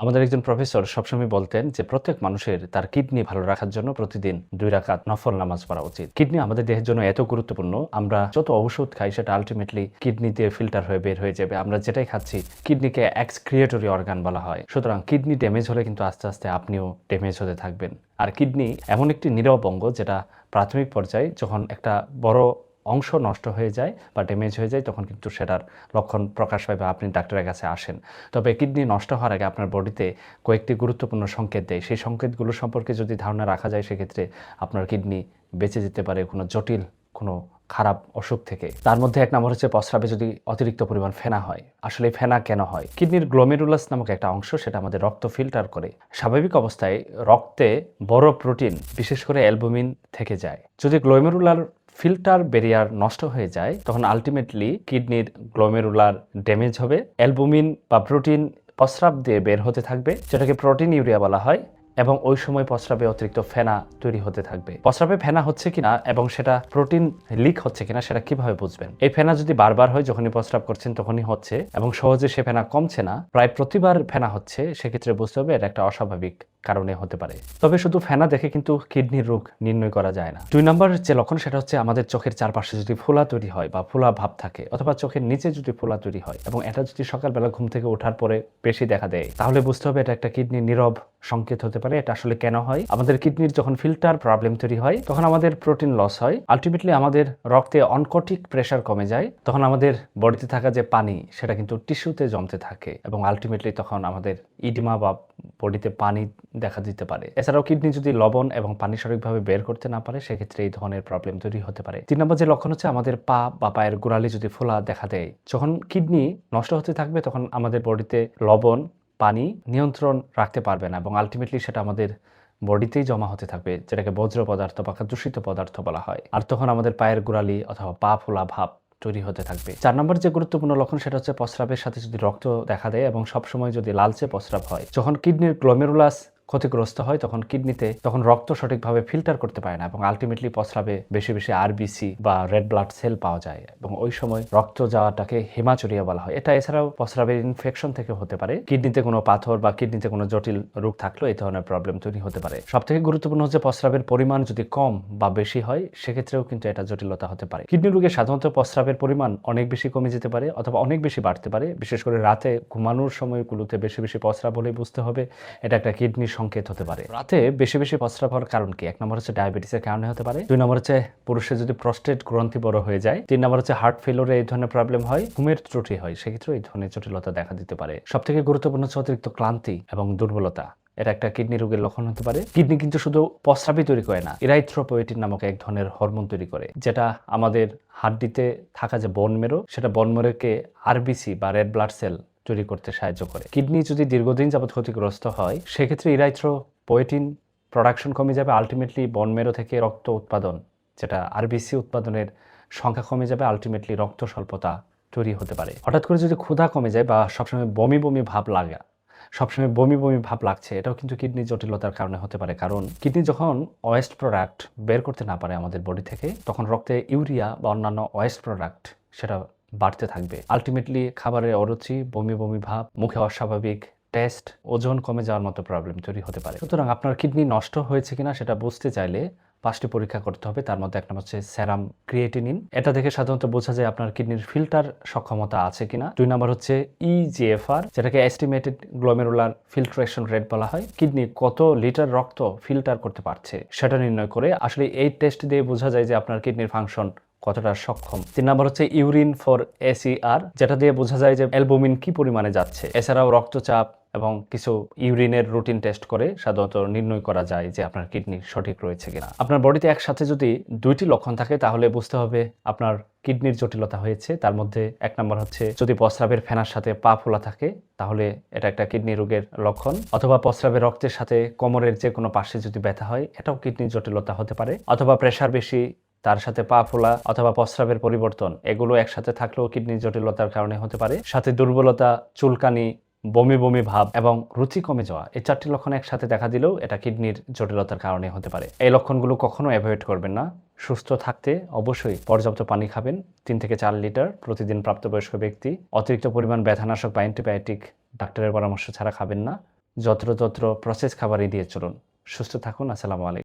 আমাদের একজন প্রফেসর সবসময় বলতেন যে প্রত্যেক মানুষের তার কিডনি ভালো রাখার জন্য প্রতিদিন 2 রাকাত নফল নামাজ পড়া উচিত। কিডনি আমাদের দেহের জন্য এত গুরুত্বপূর্ণ, আমরা যত ঔষধ খাই সেটা আলটিমেটলি কিডনি দিয়ে ফিল্টার হয়ে বের হয়ে যাবে। আমরা যেটাই খাচ্ছি কিডনিকে এক্সক্রিয়েটরি অর্গান বলা হয়। সুতরাং কিডনি ড্যামেজ হলে কিন্তু আস্তে আস্তে আপনিও ড্যামেজ হতে থাকবেন। আর কিডনি এমন একটি নীরব অঙ্গ যেটা প্রাথমিক পর্যায়ে যখন একটা বড় অংশ নষ্ট হয়ে যায় বা ড্যামেজ হয়ে যায় তখন কিন্তু সেটার লক্ষণ প্রকাশ পায় বা আপনি ডাক্তারের কাছে আসেন। তবে কিডনি নষ্ট হওয়ার আগে আপনার বডিতে কয়েকটি গুরুত্বপূর্ণ সংকেত দেয়। সেই সংকেতগুলো সম্পর্কে যদি ধারণা রাখা যায় সেক্ষেত্রে আপনার কিডনি বেঁচে যেতে পারে কোনো জটিল কোনো খারাপ অসুখ থেকে। তার মধ্যে এক নম্বর হচ্ছে প্রস্রাবে যদি অতিরিক্ত পরিমাণ ফেনা হয়। আসলে ফেনা কেন হয়? কিডনির গ্লোমেরুলাস নামক একটা অংশ সেটা আমাদের রক্ত ফিল্টার করে। স্বাভাবিক অবস্থায় রক্তে বড় প্রোটিন বিশেষ করে অ্যালবুমিন থেকে যায়। যদি গ্লোমেরুলার ফিল্টার ব্যারিয়ার নষ্ট হয়ে যায় তখন আলটিমেটলি কিডনির গ্লোমেরুলার ড্যামেজ হবে। অ্যালবুমিন বা প্রোটিন প্রস্রাব দিয়ে বের হতে থাকবে, যেটাকে প্রোটিন ইউরিয়া বলা হয়, এবং ওই সময় প্রস্রাবে অতিরিক্ত ফেনা তৈরি হতে থাকবে। প্রস্রাবে ফেনা হচ্ছে কিনা এবং সেটা প্রোটিন লিক হচ্ছে কিনা সেটা কিভাবে বুঝবেন? এই ফেনা যদি বারবার হয়, যখনই প্রস্রাব করছেন তখনই হচ্ছে এবং সহজে সে ফেনা কমছে না, প্রায় প্রতিবার ফেনা হচ্ছে, সেক্ষেত্রে বুঝতে হবে এটা একটা অস্বাভাবিক কারণে হতে পারে। তবে শুধু ফেনা দেখে কিন্তু কিডনির রোগ নির্ণয় করা যায় না। 2 নম্বর যে লক্ষণ সেটা হচ্ছে আমাদের চোখের চারপাশে যদি ফোলা তৈরি হয় বা ফোলা ভাব থাকে, অথবা চোখের নিচে যদি ফোলা তৈরি হয় এবং এটা যদি সকালবেলা ঘুম থেকে ওঠার পরে বেশি দেখা দেয়, তাহলে বুঝতে হবে এটা একটা কিডনির নীরব সংকেত হতে পারে। এটা আসলে কেন হয়? আমাদের কিডনির যখন ফিল্টার প্রবলেম তৈরি হয় তখন আমাদের প্রোটিন লস হয়, আলটিমেটলি আমাদের রক্তে অনকোটিক প্রেশার কমে যায়, তখন আমাদের বডিতে থাকা যে পানি সেটা কিন্তু টিস্যুতে জমতে থাকে এবং আলটিমেটলি তখন আমাদের ইডিমা বা বডিতে পানি দেখা দিতে পারে। এছাড়াও কিডনি যদি লবণ এবং পানি সঠিকভাবে বের করতে না পারে সেক্ষেত্রে এই ধরনের প্রবলেম তৈরি হতে পারে। 3 নম্বর যে লক্ষণ হচ্ছে আমাদের পা বা পায়ের গোড়ালি যদি ফোলা দেখা দেয়। যখন কিডনি নষ্ট হতে থাকবে তখন আমাদের বডিতে লবণ পানি নিয়ন্ত্রণ রাখতে পারবে না এবং আলটিমেটলি সেটা আমাদের বডিতেই জমা হতে থাকবে, যেটাকে বজ্র পদার্থ বা দূষিত পদার্থ বলা হয়। আর তখন আমাদের পায়ের গোড়ালি অথবা পা ফোলা ভাব তৈরি হতে থাকবে। 4 নম্বর যে গুরুত্বপূর্ণ লক্ষণ সেটা হচ্ছে প্রস্রাবের সাথে যদি রক্ত দেখা দেয় এবং সবসময় যদি লালচে প্রস্রাব হয়। যখন কিডনির গ্লোমেরুলাস ক্ষতিগ্রস্ত হয় তখন রক্ত সঠিকভাবে ফিল্টার করতে পারে না এবং আলটিমেটলি প্রস্রাবে বেশি বেশি আরবিসি বা রেড ব্লাড সেল পাওয়া যায় এবং ওই সময় রক্ত যাওয়াটাকে হেমাচুরিয়া বলা হয়। এটা এছাড়াও প্রস্রাবের ইনফেকশন থেকে হতে পারে। কিডনিতে কোনো পাথর বা কিডনিতে কোনো জটিল রোগ থাকলেও এই ধরনের প্রবলেম তৈরি হতে পারে। সবথেকে গুরুত্বপূর্ণ হচ্ছে প্রস্রাবের পরিমাণ যদি কম বা বেশি হয় সেক্ষেত্রেও কিন্তু এটা জটিলতা হতে পারে। কিডনি রোগে সাধারণত প্রস্রাবের পরিমাণ অনেক বেশি কমে যেতে পারে অথবা অনেক বেশি বাড়তে পারে। বিশেষ করে রাতে ঘুমানোর সময়গুলোতে বেশি বেশি প্রস্রাব হলেই বুঝতে হবে এটা একটা কিডনির সংকেত হতে পারে। রাতে বেশি বেশি প্রস্রাব হওয়ার কারণ কি? 1 নম্বর হচ্ছে ডায়াবেটিসের কারণে হতে পারে। 2 নম্বর হচ্ছে পুরুষের যদি প্রস্টেট গ্রন্থি বড় হয়ে যায়। 3 নম্বর হচ্ছে হার্ট ফেলিওরে এই ধরনের প্রবলেম হয়। ঘুমের ত্রুটি হয়, সেক্ষেত্রে এই ধরনের জটিলতা দেখা দিতে পারে। সবথেকে গুরুত্বপূর্ণ হচ্ছে অতিরিক্ত ক্লান্তি এবং দুর্বলতা। এটা একটা কিডনি রোগের লক্ষণ হতে পারে। কিডনি কিন্তু শুধু প্রস্রাবই তৈরি করে না, ইরাইথ্রোপোয়েটিন নামক এক ধরনের হরমোন তৈরি করে, যেটা আমাদের হাড্ডিতে থাকা যে বোন মেরু সেটা বোন মেরুকে আরবিসি বা রেড ব্লাড সেল তৈরি করতে সাহায্য করে। কিডনি যদি দীর্ঘদিন যাবত ক্ষতিগ্রস্ত হয় সেক্ষেত্রে ইরাইথ্রোপোয়েটিন প্রোডাকশন কমে যাবে, আলটিমেটলি বোন মেরু থেকে রক্ত উৎপাদন যেটা আরবিসি উৎপাদনের সংখ্যা কমে যাবে, আলটিমেটলি রক্ত স্বল্পতা তৈরি হতে পারে। হঠাৎ করে যদি ক্ষুধা কমে যায় বা সবসময় বমি বমি ভাব লাগছে, এটাও কিন্তু কিডনি জটিলতার কারণে হতে পারে। কারণ কিডনি যখন ওয়েস্ট প্রোডাক্ট বের করতে না পারে আমাদের বডি থেকে তখন রক্তে ইউরিয়া বা অন্যান্য ওয়েস্ট প্রোডাক্ট সেটা বাড়তে থাকবে। আলটিমেটলি খাবারের অরুচি, বমি বমি ভাব, মুখে অস্বাভাবিক টেস্ট, ওজন কমে যাওয়ার মতো প্রবলেম তৈরি হতে পারে। সুতরাং আপনার কিডনি নষ্ট হয়েছে কিনা সেটা বুঝতে চাইলে 5টি পরীক্ষা করতে হবে। তার মধ্যে 1 নম্বর হচ্ছে সেরাম ক্রিয়েটিনিন। এটা দেখে সাধারণত বোঝা যায় আপনার কিডনির ফিল্টার সক্ষমতা আছে কিনা। 2 নম্বর হচ্ছে ইজিএফআর, যেটাকে এস্টিমেটেড গ্লোমেরুলার ফিল্ট্রেশন রেট বলা হয়। কিডনি কত লিটার রক্ত ফিল্টার করতে পারছে সেটা নির্ণয় করে। আসলে এই টেস্ট দিয়ে বোঝা যায় যে আপনার কিডনির ফাংশন কতটা সক্ষম। 3 নম্বর হচ্ছে ইউরিন ফর এসিআর, যেটা দিয়ে বোঝা যায় যে অ্যালবুমিন কি পরিমাণে যাচ্ছে। এছাড়াও রক্তচাপ এবং কিছু ইউরিনের রুটিন টেস্ট করে সাধারণত নির্ণয় করা যায় যে আপনার কিডনি সঠিক রয়েছে কিনা। আপনার বডিতে একসাথে যদি 2টি লক্ষণ থাকে তাহলে বুঝতে হবে আপনার কিডনির জটিলতা হয়েছে। তার মধ্যে 1 নম্বর হচ্ছে যদি প্রস্রাবের ফেনার সাথে পা ফোলা থাকে তাহলে এটা একটা কিডনি রোগের লক্ষণ, অথবা প্রস্রাবের রক্তের সাথে কোমরের যে কোনো পাশে যদি ব্যথা হয় এটাও কিডনির জটিলতা হতে পারে, অথবা প্রেশার বেশি তার সাথে পা ফোলা অথবা প্রস্রাবের পরিবর্তন, এগুলো একসাথে থাকলেও কিডনির জটিলতার কারণে হতে পারে। সাথে দুর্বলতা, চুলকানি, বমি বমি ভাব এবং রুচি কমে যাওয়া, এই 4টি লক্ষণ একসাথে দেখা দিলেও এটা কিডনির জটিলতার কারণে হতে পারে। এই লক্ষণগুলো কখনো অ্যাভয়েড করবেন না। সুস্থ থাকতে অবশ্যই পর্যাপ্ত পানি খাবেন, 3 থেকে 4 লিটার প্রতিদিন প্রাপ্তবয়স্ক ব্যক্তি। অতিরিক্ত পরিমাণ ব্যথানাশক বা অ্যান্টিবায়োটিক ডাক্তারের পরামর্শ ছাড়া খাবেন না। যত্রতত্র প্রসেস খাবার এড়িয়ে চলুন। সুস্থ থাকুন। আসসালামু আলাইকুম।